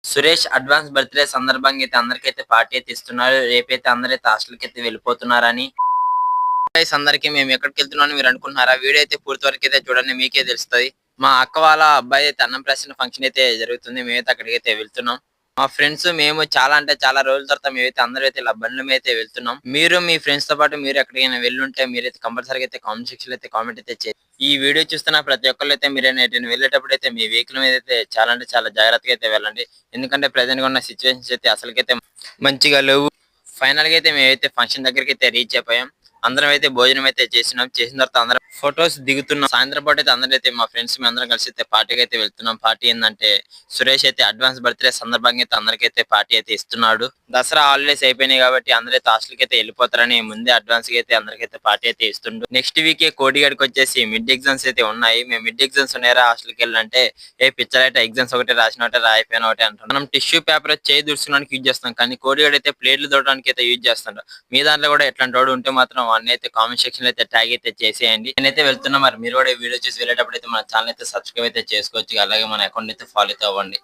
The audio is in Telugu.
సురేష్ అడ్వాన్స్ బర్త్‌డే సందర్భంగా అయితే అందరికైతే పార్టీ అయితే ఇస్తున్నారు. రేపైతే అందరైతే హాస్టల్‌కైతే వెళ్ళిపోతున్నారని. గైస్ అందరికి మేము ఎక్కడికెళ్తున్నామని మీరు అనుకుంటున్నారా? వీడియో అయితే పూర్తి వరకైతే చూడండి మీకే తెలుస్తది. మా అక్క వాళ్ళ అబ్బాయి అయితే అన్నప్రాసన ఫంక్షన్ అయితే జరుగుతుంది. మేమైతే అక్కడికైతే వెళ్తున్నాం. మా ఫ్రెండ్స్ మేము చాలా అంటే చాలా రోజుల తర్వాత మేమైతే అందరైతే ఇలా బండ్ల మీద అయితే వెళ్తున్నాం. మీరు మీ ఫ్రెండ్స్ తో పాటు మీరు ఎక్కడికైనా వెళ్ళుంటే మీరైతే కంపల్సరీగా అయితే కామెంట్ సెక్షన్ లో అయితే కామెంట్ అయితే చేయండి. ఈ వీడియో చూస్తున్న ప్రతి ఒక్కళ్ళు అయితే మీరైనా ఎటైనా వెళ్ళేటప్పుడు అయితే మీ వెహికల్ మీద అయితే చాలా అంటే చాలా జాగ్రత్తగా అయితే వెళ్ళండి. ఎందుకంటే ప్రెజెంట్ గా ఉన్న సిచ్యువేషన్స్ అయితే అసలుకైతే మంచిగా లేవు. ఫైనల్ గా అయితే మేమైతే ఫంక్షన్ దగ్గరికి అయితే రీచ్ అయిపోయాం. అందరం అయితే భోజనం అయితే చేసినాం. చేసిన తర్వాత అందరం ఫొటోస్ దిగుతున్నాం. సాయంత్రం పాటు అయితే అందరైతే మా ఫ్రెండ్స్ మేము అందరం కలిసి అయితే పార్టీకి అయితే వెళ్తున్నాం. పార్టీ ఏంటంటే సురేష్ అయితే అడ్వాన్స్ బర్త్డే సందర్భంగా అయితే అందరికైతే పార్టీ అయితే ఇస్తున్నాడు. దసరా హాలిడేస్ అయిపోయినాయి కాబట్టి అందరైతే హాస్టల్ కి అయితే వెళ్ళిపోతారని ముందే అడ్వాన్స్ గా అయితే అందరికైతే పార్టీ అయితే ఇస్తుండు. నెక్స్ట్ వీకే కోడిగడికి వచ్చేసి మిడ్ ఎగ్జామ్స్ అయితే ఉన్నాయి. మేము మిడ్ ఎగ్జామ్స్ ఉన్నాయా హాస్టల్ కి వెళ్ళాలంటే పిచ్చర్ ఎగ్జామ్స్ ఒకటి రాసిన ఒకటి రాయిపోయిన ఒకటి అంటాం. మనం టిష్యూ పేపర్ చేయి దుర్చడానికి యూజ్ చేస్తాం. కానీ కోడిగడ అయితే ప్లేట్లు దొరకడానికి అయితే యూజ్ చేస్తాం. మీ దాంట్లో కూడా ఎట్లాంటి వాడు ఉంటే మాత్రం వాడిని అయితే కామెంట్ సెక్షన్ లో అయితే ట్యాగ్ అయితే చేసేయండి. నేనైతే వెళ్తున్నా. మరి మీరు కూడా ఈ వీడియో చూసి వెళ్ళేటప్పుడు అయితే మన ఛానల్ అయితే సబ్స్క్రైబ్ అయితే చేసుకోవచ్చు. అలాగే మన అకౌంట్ అయితే ఫాలో అయితే అవ్వండి.